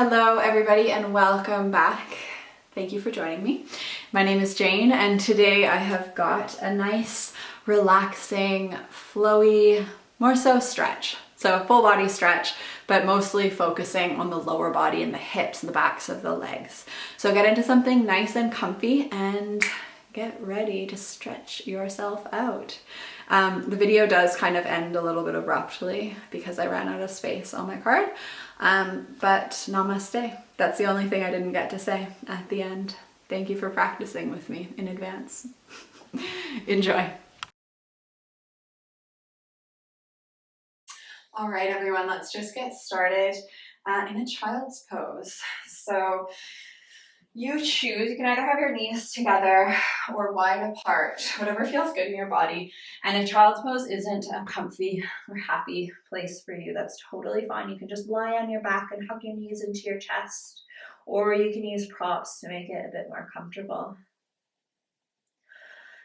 Hello everybody and welcome back. Thank you for joining me. My name is Jane and today I have got a nice, relaxing, flowy, more so stretch. So full body stretch, but mostly focusing on the lower body and the hips and the backs of the legs. So get into something nice and comfy and get ready to stretch yourself out. The video does kind of end a little bit abruptly because I ran out of space on my card, but namaste. That's the only thing I didn't get to say at the end. Thank you for practicing with me in advance. Enjoy. All right, everyone, let's just get started in a child's pose. So you choose, you can either have your knees together or wide apart, whatever feels good in your body. And if child's pose isn't a comfy or happy place for you, that's totally fine. You can just lie on your back and hug your knees into your chest, or you can use props to make it a bit more comfortable.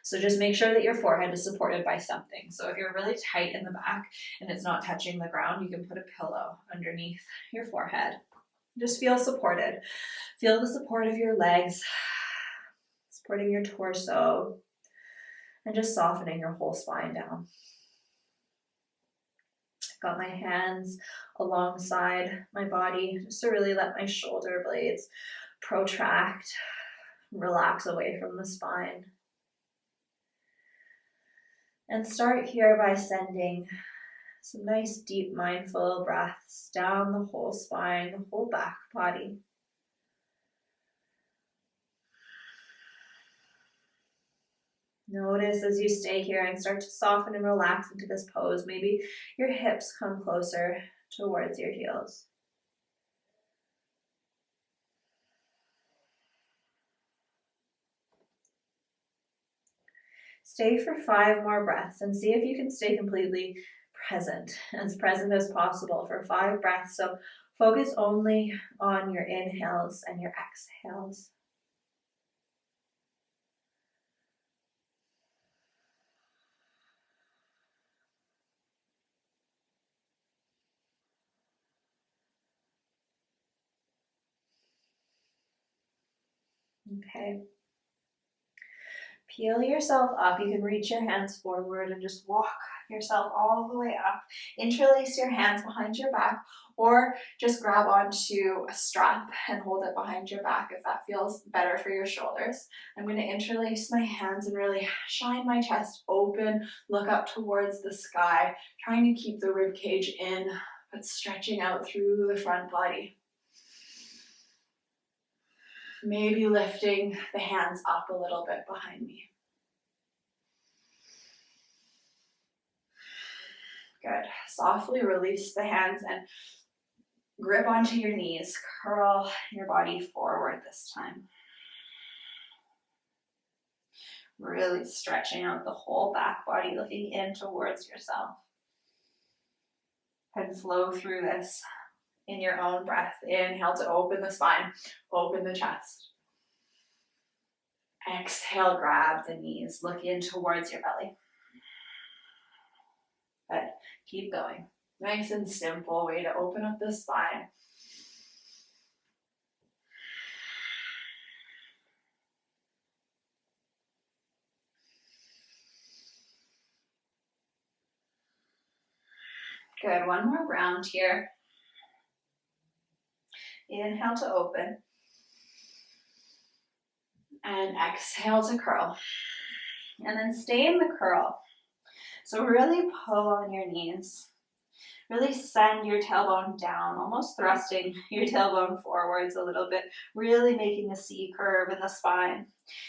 So just make sure that your forehead is supported by something. So if you're really tight in the back and it's not touching the ground, you can put a pillow underneath your forehead. Just feel supported. Feel the support of your legs, supporting your torso, and just softening your whole spine down. I've got my hands alongside my body just to really let my shoulder blades protract, relax away from the spine. And start here by sending some nice deep mindful breaths down the whole spine, the whole back body. Notice as you stay here and start to soften and relax into this pose, maybe your hips come closer towards your heels. Stay for 5 more breaths and see if you can stay completely present as possible for 5 breaths. So focus only on your inhales and your exhales. Okay. Peel yourself up. You can reach your hands forward and just walk yourself all the way up. Interlace your hands behind your back or just grab onto a strap and hold it behind your back if that feels better for your shoulders. I'm going to interlace my hands and really shine my chest open, look up towards the sky, trying to keep the rib cage in, but stretching out through the front body. Maybe lifting the hands up a little bit behind me. Good. Softly release the hands and grip onto your knees. Curl your body forward this time. Really stretching out the whole back body, looking in towards yourself. And flow through this in your own breath. Inhale to open the spine, open the chest. Exhale, grab the knees, look in towards your belly. Good. Keep going. Nice and simple way to open up the spine. Good. One more round here. Inhale to open. And exhale to curl. And then stay in the curl. So really pull on your knees. Really send your tailbone down, almost thrusting your tailbone forwards a little bit, really making a C curve in the spine.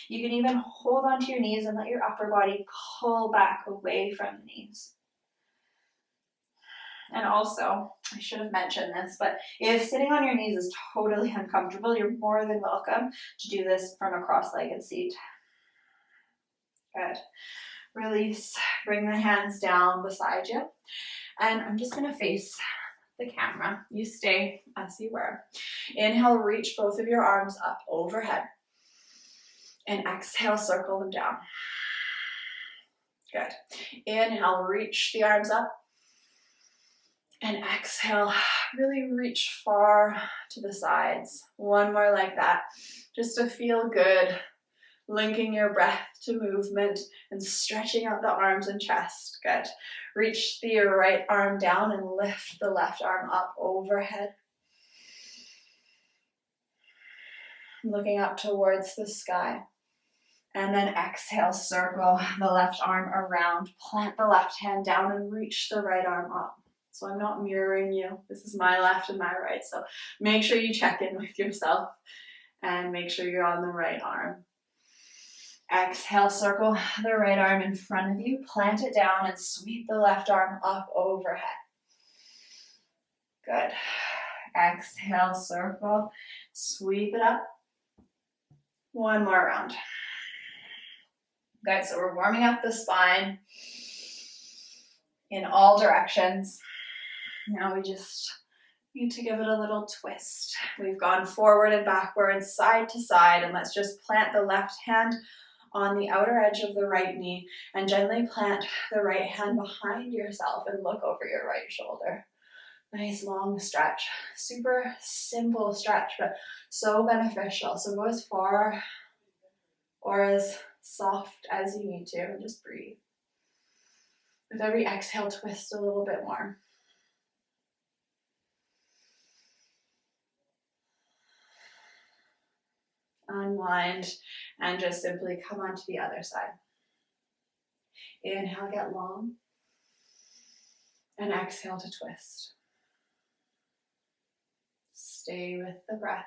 You can even hold onto your knees and let your upper body pull back away from the knees. And also, I should have mentioned this, but if sitting on your knees is totally uncomfortable, you're more than welcome to do this from a cross-legged seat. Good. Release, bring the hands down beside you. And I'm just gonna face the camera. You stay as you were. Inhale, reach both of your arms up overhead. And exhale, circle them down. Good. Inhale, reach the arms up. And exhale, really reach far to the sides. One more like that, just to feel good, linking your breath to movement and stretching out the arms and chest. Good. Reach the right arm down and lift the left arm up overhead. Looking up towards the sky. And then exhale, circle the left arm around, plant the left hand down and reach the right arm up. So I'm not mirroring you. This is my left and my right. So make sure you check in with yourself and make sure you're on the right arm. Exhale, circle the right arm in front of you, plant it down and sweep the left arm up overhead. Good. Exhale, circle, sweep it up. One more round. Good, so we're warming up the spine in all directions. Now we just need to give it a little twist. We've gone forward and backwards, side to side, and let's just plant the left hand on the outer edge of the right knee and gently plant the right hand behind yourself and look over your right shoulder. Nice long stretch. Super simple stretch, but so beneficial. So go as far or as soft as you need to and just breathe. With every exhale, twist a little bit more. Unwind and just simply come onto the other side. Inhale, get long. And exhale to twist. Stay with the breath.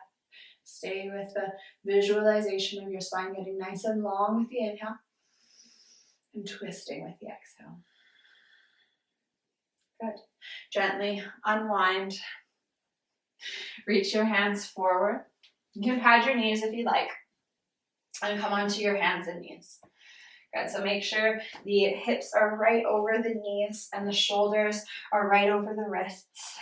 Stay with the visualization of your spine getting nice and long with the inhale and twisting with the exhale. Good. Gently unwind. Reach your hands forward. You can pad your knees if you like and come onto your hands and knees. Good, so make sure the hips are right over the knees and the shoulders are right over the wrists.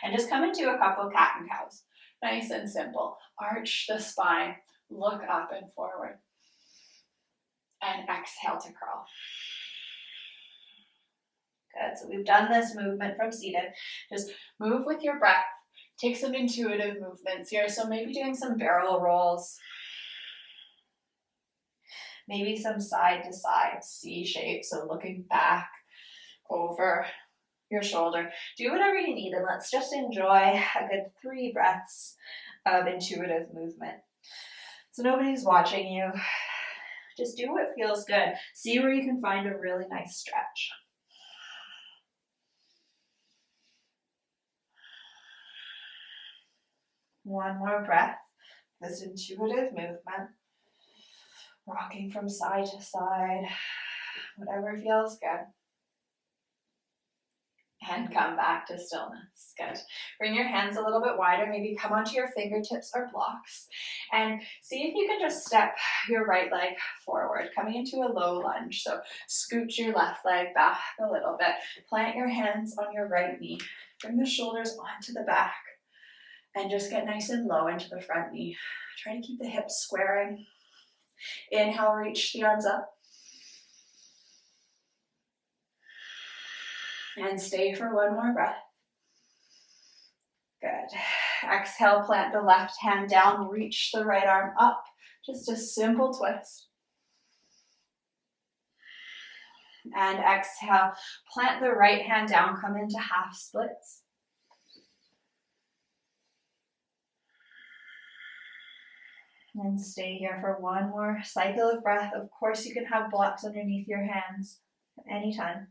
And just come into a couple cat and cows. Nice and simple. Arch the spine, look up and forward. And exhale to curl. Good, so we've done this movement from seated. Just move with your breath. Take some intuitive movements here. So maybe doing some barrel rolls. Maybe some side to side C shape. So looking back over your shoulder. Do whatever you need and let's just enjoy a good 3 breaths of intuitive movement. So nobody's watching you. Just do what feels good. See where you can find a really nice stretch. One more breath. This intuitive movement. Rocking from side to side. Whatever feels good. And come back to stillness. Good. Bring your hands a little bit wider. Maybe come onto your fingertips or blocks. And see if you can just step your right leg forward, coming into a low lunge. So scoot your left leg back a little bit. Plant your hands on your right knee. Bring the shoulders onto the back. And just get nice and low into the front knee. Try to keep the hips squaring. Inhale, reach the arms up. And stay for one more breath. Good. Exhale, plant the left hand down, reach the right arm up. Just a simple twist. And exhale, plant the right hand down, come into half splits. And stay here for one more cycle of breath. Of course, you can have blocks underneath your hands at any time.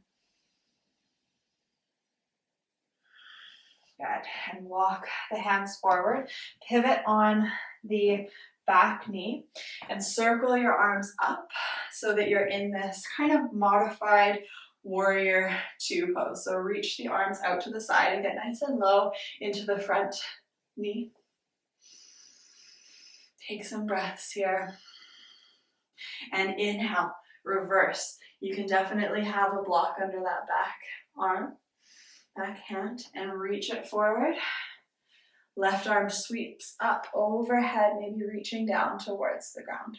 Good. And walk the hands forward. Pivot on the back knee and circle your arms up so that you're in this kind of modified warrior 2 pose. So reach the arms out to the side and get nice and low into the front knee. Take some breaths here. And inhale, reverse. You can definitely have a block under that back arm. Back hand and reach it forward. Left arm sweeps up overhead, maybe reaching down towards the ground.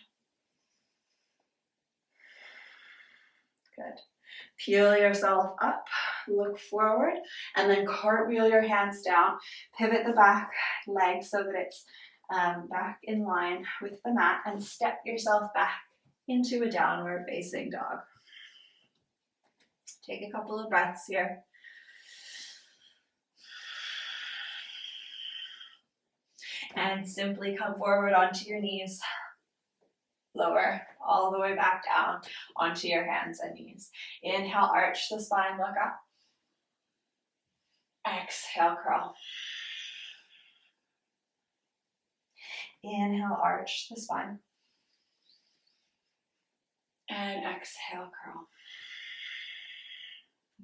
Good. Peel yourself up, look forward, and then cartwheel your hands down. Pivot the back leg so that it's back in line with the mat, and step yourself back into a downward facing dog. Take a couple of breaths here. And simply come forward onto your knees. Lower all the way back down onto your hands and knees. Inhale, arch the spine, look up. Exhale, curl. Inhale, arch the spine. And exhale, curl.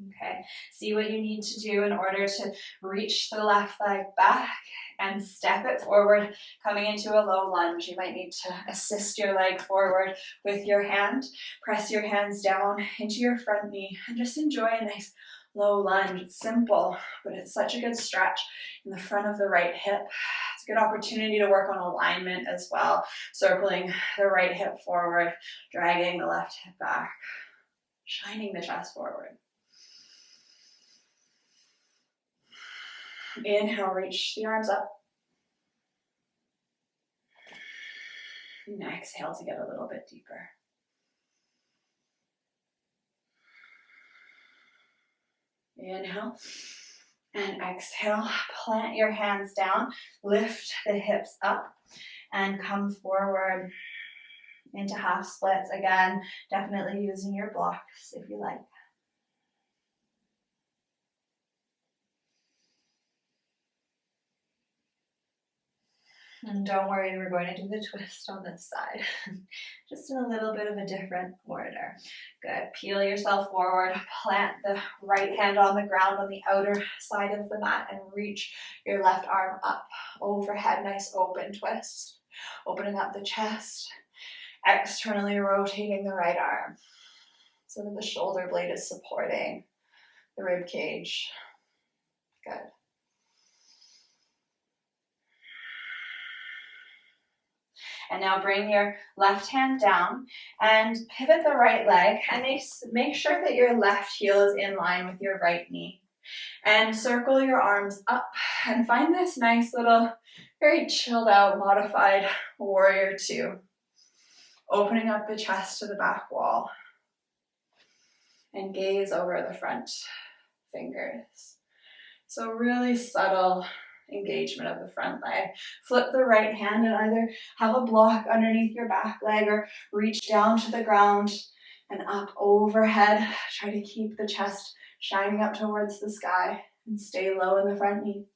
Okay, see what you need to do in order to reach the left leg back and step it forward, coming into a low lunge. You might need to assist your leg forward with your hand. Press your hands down into your front knee and just enjoy a nice low lunge. It's simple, but it's such a good stretch in the front of the right hip. It's a good opportunity to work on alignment as well, circling the right hip forward, dragging the left hip back, shining the chest forward. Inhale, reach the arms up. And exhale to get a little bit deeper. Inhale and exhale. Plant your hands down, lift the hips up, and come forward into half splits. Again, definitely using your blocks if you like. And don't worry, we're going to do the twist on this side, just in a little bit of a different order. Good, peel yourself forward, plant the right hand on the ground on the outer side of the mat and reach your left arm up overhead, nice open twist. Opening up the chest, externally rotating the right arm so that the shoulder blade is supporting the rib cage. Good. And now bring your left hand down and pivot the right leg and make sure that your left heel is in line with your right knee. And circle your arms up and find this nice little, very chilled out, modified warrior two. Opening up the chest to the back wall. And gaze over the front fingers. So really subtle engagement of the front leg. Flip the right hand and either have a block underneath your back leg or reach down to the ground and up overhead. Try to keep the chest shining up towards the sky and stay low in the front knee.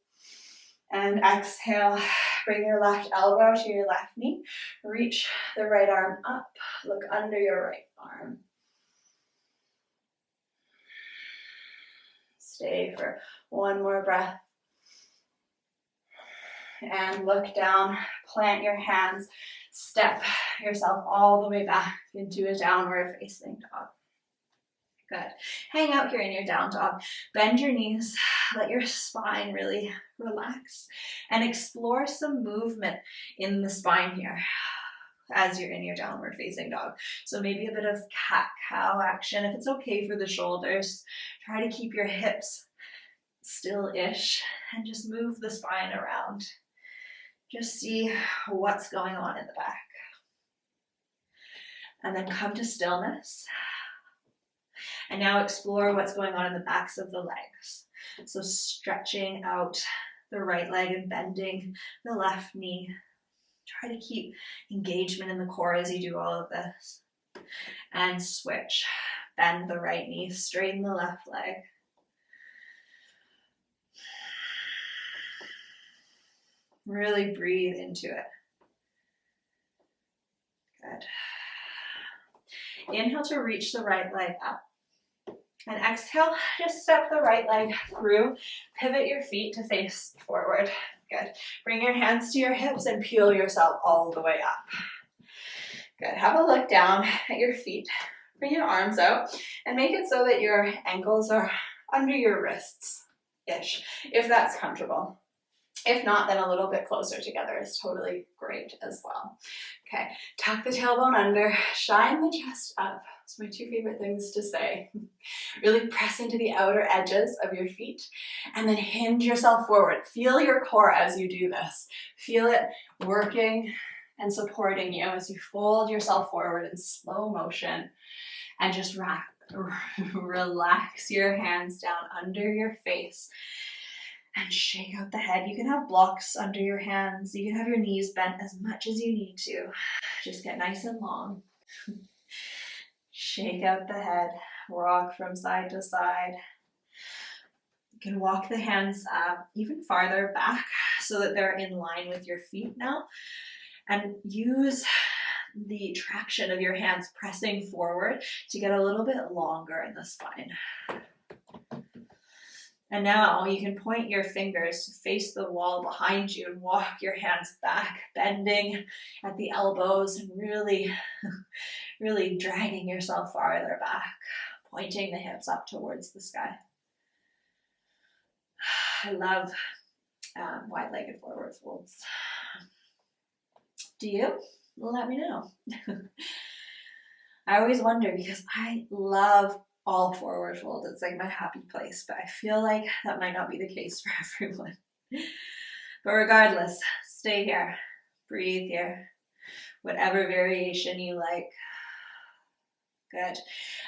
And exhale, bring your left elbow to your left knee. Reach the right arm up. Look under your right arm. Stay for one more breath. And look down, plant your hands, step yourself all the way back into a downward facing dog. Good. Hang out here in your down dog. Bend your knees, let your spine really relax, and explore some movement in the spine here as you're in your downward facing dog. So maybe a bit of cat-cow action. If it's okay for the shoulders, try to keep your hips still-ish and just move the spine around. Just see what's going on in the back. And then come to stillness. And now explore what's going on in the backs of the legs. So stretching out the right leg and bending the left knee. Try to keep engagement in the core as you do all of this. And switch. Bend the right knee, straighten the left leg. Really breathe into it. Good. Inhale to reach the right leg up. And exhale, just step the right leg through. Pivot your feet to face forward. Good. Bring your hands to your hips and peel yourself all the way up. Good. Have a look down at your feet. Bring your arms out and make it so that your ankles are under your wrists-ish, if that's comfortable. If not, then a little bit closer together is totally great as well. Okay, tuck the tailbone under, shine the chest up. It's my two favorite things to say. Really press into the outer edges of your feet and then hinge yourself forward. Feel your core as you do this. Feel it working and supporting you as you fold yourself forward in slow motion and just relax your hands down under your face. And shake out the head. You can have blocks under your hands. You can have your knees bent as much as you need to. Just get nice and long. Shake out the head. Rock from side to side. You can walk the hands even farther back so that they're in line with your feet now. And use the traction of your hands pressing forward to get a little bit longer in the spine. And now you can point your fingers to face the wall behind you and walk your hands back, bending at the elbows and really, really dragging yourself farther back, pointing the hips up towards the sky. I love wide-legged forward folds. Do you? Let me know. I always wonder because I love all forward folds. It's like my happy place, but I feel like that might not be the case for everyone. But regardless, stay here, breathe here, whatever variation you like. Good.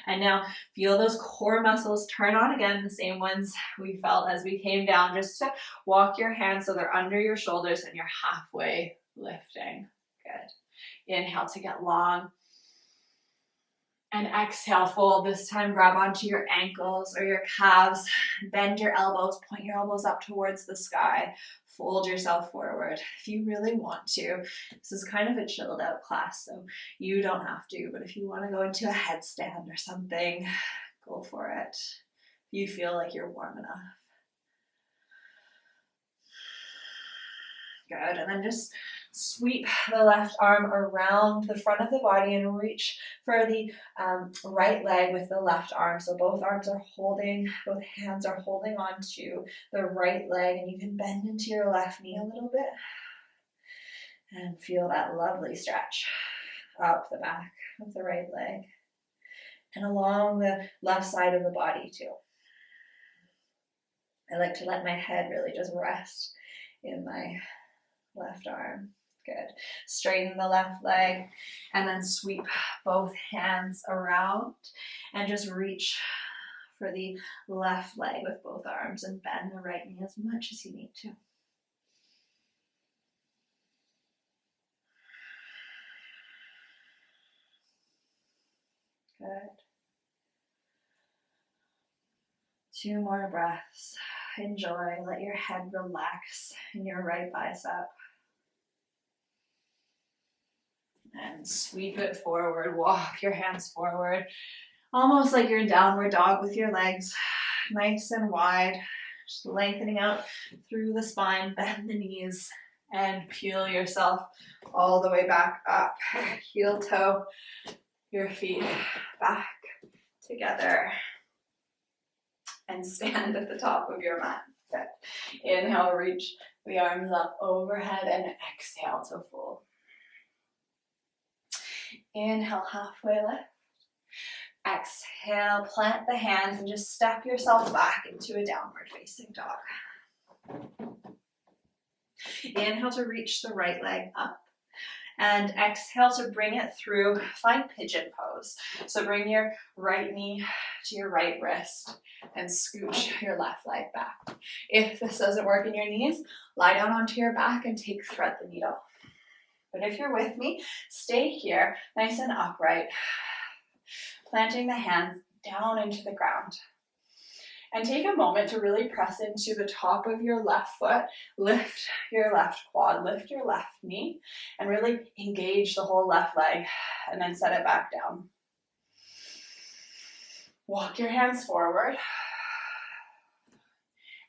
And now feel those core muscles turn on again, the same ones we felt as we came down. Just to walk your hands so they're under your shoulders and you're halfway lifting. Good. Inhale to get long. And exhale, fold. This time grab onto your ankles or your calves. Bend your elbows, point your elbows up towards the sky. Fold yourself forward. If you really want to, this is kind of a chilled out class, so you don't have to, but if you want to go into a headstand or something, go for it. You feel like you're warm enough. Good, and then just sweep the left arm around the front of the body and reach for the right leg with the left arm. So both hands are holding on to the right leg, and you can bend into your left knee a little bit and feel that lovely stretch up the back of the right leg and along the left side of the body too. I like to let my head really just rest in my left arm. Good. Straighten the left leg and then sweep both hands around and just reach for the left leg with both arms and bend the right knee as much as you need to. Good. 2 more breaths. Enjoy. Let your head relax in your right bicep. And sweep it forward. Walk your hands forward. Almost like you're in downward dog with your legs nice and wide. Just lengthening out through the spine. Bend the knees and peel yourself all the way back up. Heel toe your feet back together. And stand at the top of your mat. Good. Inhale, reach the arms up overhead and exhale to fold. Inhale, halfway lift. Exhale, plant the hands and just step yourself back into a downward facing dog. Inhale to reach the right leg up. And exhale to bring it through, find pigeon pose. So bring your right knee to your right wrist and scooch your left leg back. If this doesn't work in your knees, lie down onto your back and thread the needle. But if you're with me, stay here, nice and upright, planting the hands down into the ground. And take a moment to really press into the top of your left foot, lift your left quad, lift your left knee, and really engage the whole left leg, and then set it back down. Walk your hands forward.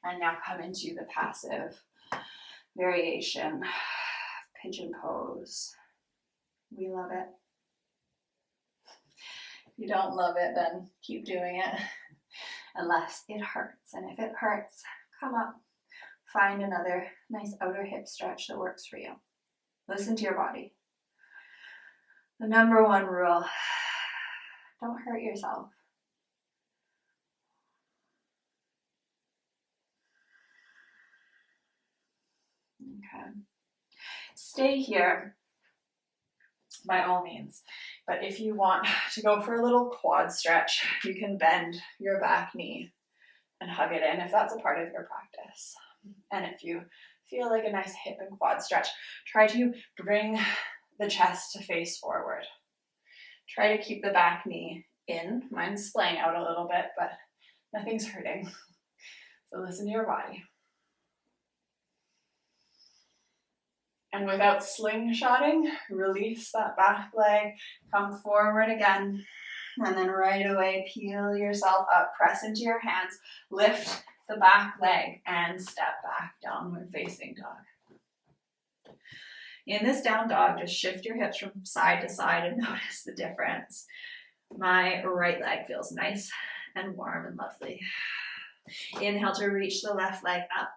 And now come into the passive variation, pigeon pose. We love it. If you don't love it, then keep doing it. Unless it hurts. And if it hurts, come up, find another nice outer hip stretch that works for you. Listen to your body. The number one rule, don't hurt yourself. Okay. Stay here by all means. But if you want to go for a little quad stretch, you can bend your back knee and hug it in if that's a part of your practice. And if you feel like a nice hip and quad stretch, try to bring the chest to face forward. Try to keep the back knee in. Mine's splaying out a little bit, but nothing's hurting. So listen to your body. And without slingshotting, release that back leg, come forward again, and then right away peel yourself up, press into your hands, lift the back leg, and step back, downward facing dog. In this down dog, just shift your hips from side to side and notice the difference. My right leg feels nice and warm and lovely. Inhale to reach the left leg up.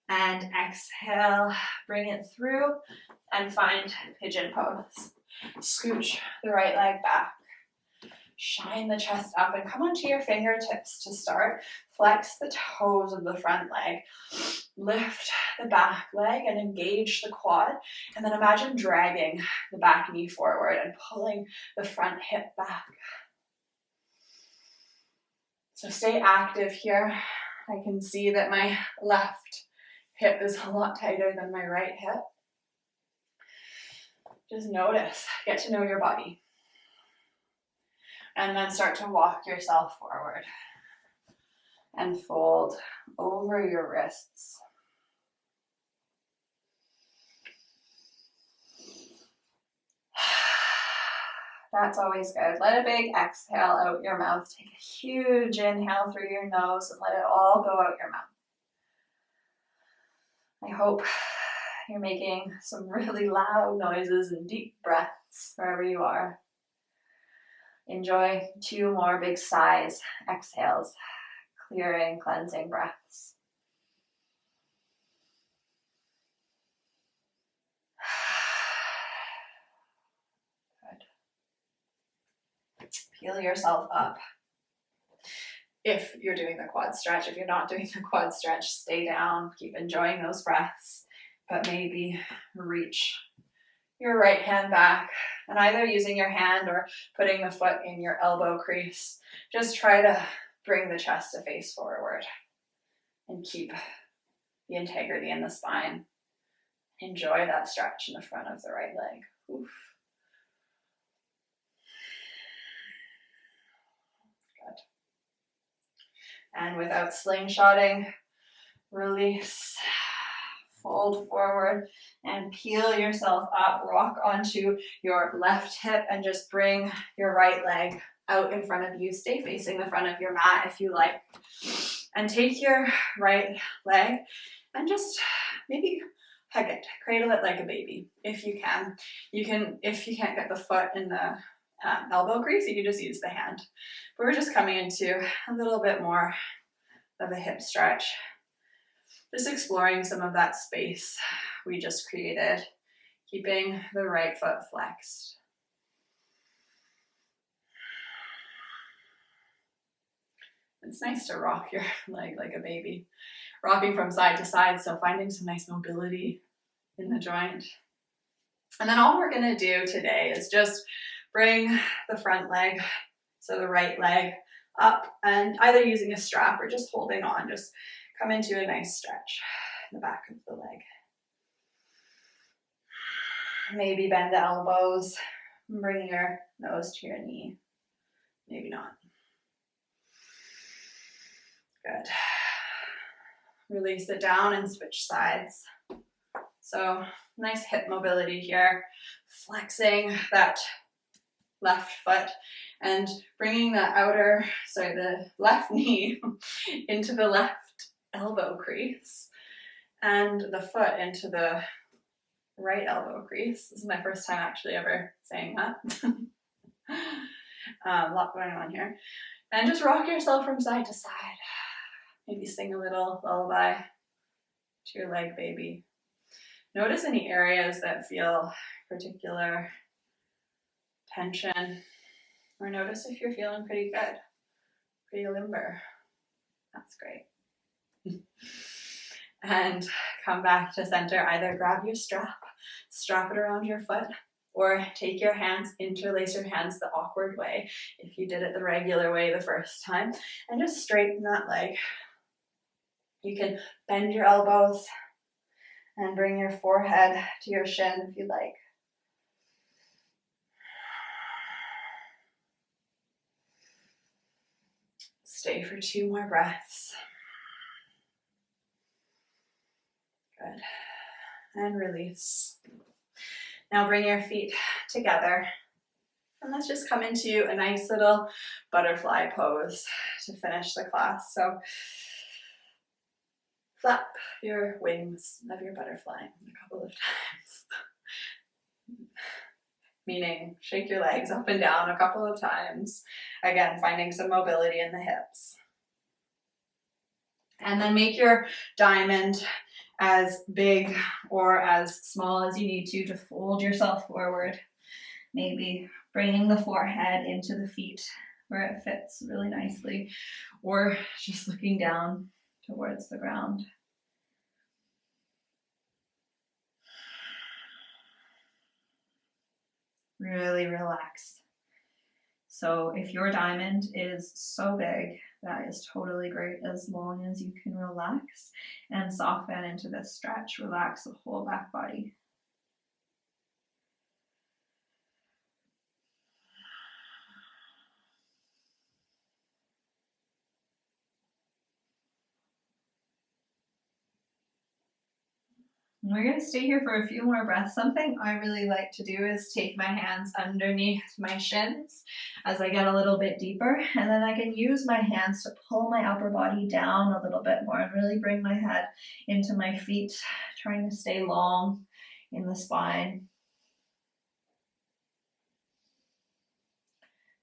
And exhale, bring it through and find pigeon pose. Scooch the right leg back. Shine the chest up and come onto your fingertips to start. Flex the toes of the front leg. Lift the back leg and engage the quad. And then imagine dragging the back knee forward and pulling the front hip back. So stay active here. I can see that my left hip is a lot tighter than my right hip. Just notice, get to know your body. And then start to walk yourself forward. And fold over your wrists. That's always good. Let a big exhale out your mouth. Take a huge inhale through your nose and let it all go out your mouth. I hope you're making some really loud noises and deep breaths wherever you are. Enjoy 2 more big sighs, exhales, clearing, cleansing breaths. Good. Peel yourself up. If you're doing the quad stretch, if you're not doing the quad stretch, stay down, keep enjoying those breaths, but maybe reach your right hand back and either using your hand or putting the foot in your elbow crease, just try to bring the chest to face forward and keep the integrity in the spine. Enjoy that stretch in the front of the right leg. Oof. And without slingshotting, release, fold forward and peel yourself up. Rock onto your left hip and just bring your right leg out in front of you. Stay facing the front of your mat if you like. And take your right leg and just maybe hug it, cradle it like a baby if you can. If you can't get the foot in the elbow crease, you can just use the hand. But we're just coming into a little bit more of a hip stretch. Just exploring some of that space we just created, keeping the right foot flexed. It's nice to rock your leg like a baby, rocking from side to side, so finding some nice mobility in the joint. And then all we're gonna do today is just bring the front leg, so the right leg, up and either using a strap or just holding on, just come into a nice stretch in the back of the leg. Maybe bend the elbows, bring your nose to your knee. Maybe not. Good. Release it down and switch sides. So nice hip mobility here, flexing that left foot and bringing the left knee into the left elbow crease and the foot into the right elbow crease. This is my first time actually ever saying that. A lot going on here. And just rock yourself from side to side. Maybe sing a little lullaby to your leg, baby. Notice any areas that feel particular tension, or notice if you're feeling pretty good, pretty limber. That's great. And come back to center. Either grab your strap it around your foot, or take your hands, interlace your hands the awkward way if you did it the regular way the first time, and just straighten that leg. You can bend your elbows and bring your forehead to your shin if you'd like. Stay for 2 more breaths. Good. And release. Now bring your feet together. And let's just come into a nice little butterfly pose to finish the class. So flap your wings of your butterfly a couple of times. Meaning shake your legs up and down a couple of times. Again, finding some mobility in the hips. And then make your diamond as big or as small as you need to fold yourself forward. Maybe bringing the forehead into the feet where it fits really nicely, or just looking down towards the ground. Really relax. So if your diamond is so big, that is totally great as long as you can relax and soften into this stretch. Relax the whole back body. We're going to stay here for a few more breaths. Something I really like to do is take my hands underneath my shins as I get a little bit deeper, and then I can use my hands to pull my upper body down a little bit more and really bring my head into my feet, trying to stay long in the spine.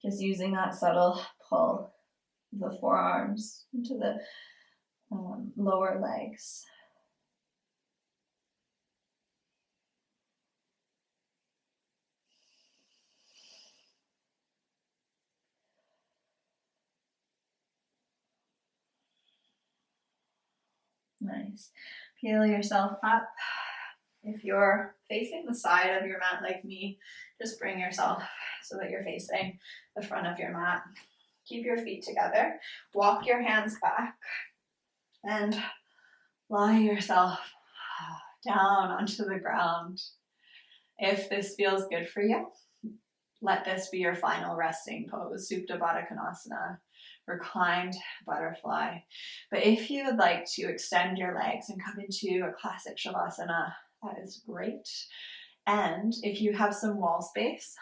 Just using that subtle pull of the forearms into the lower legs. Nice. Peel yourself up. If you're facing the side of your mat like me, just bring yourself so that you're facing the front of your mat. Keep your feet together. Walk your hands back and lie yourself down onto the ground. If this feels good for you, let this be your final resting pose, Supta Baddha Konasana, reclined butterfly. But if you would like to extend your legs and come into a classic Shavasana, that is great. And if you have some wall space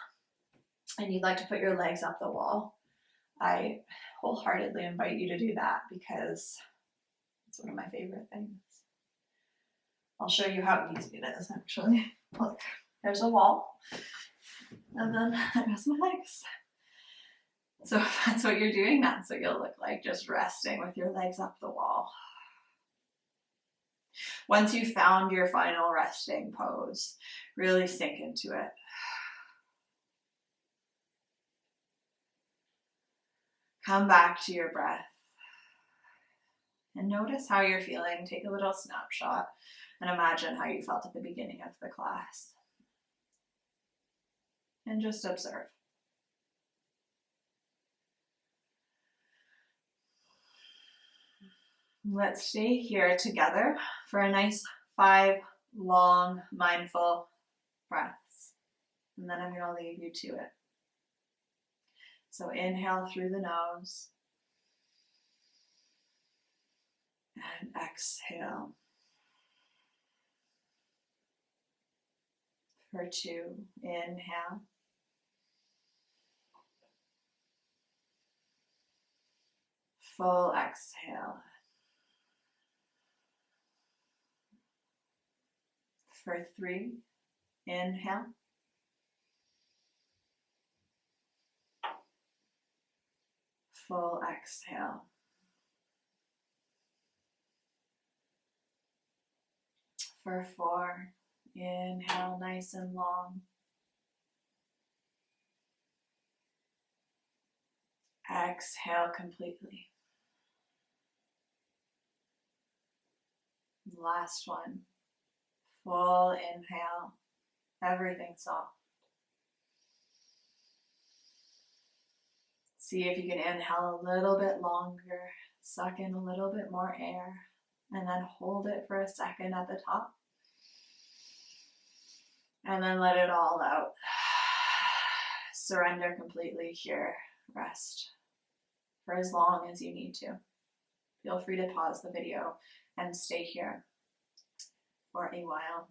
and you'd like to put your legs up the wall, I wholeheartedly invite you to do that because it's one of my favorite things. I'll show you how easy it is actually. Look, there's a wall. And then there's my legs. So if that's what you're doing, that's what you'll look like, just resting with your legs up the wall. Once you've found your final resting pose, really sink into it. Come back to your breath. And notice how you're feeling. Take a little snapshot and imagine how you felt at the beginning of the class. And just observe. Let's stay here together for a nice 5 long, mindful breaths. And then I'm going to leave you to it. So inhale through the nose. And exhale. For 2, inhale. Full exhale. For 3, inhale. Full exhale. for 4. Inhale nice and long. Exhale completely. Last one. Full inhale. Everything soft. See if you can inhale a little bit longer. Suck in a little bit more air. And then hold it for a second at the top. And then let it all out. Surrender completely here. Rest for as long as you need to. Feel free to pause the video and stay here for a while.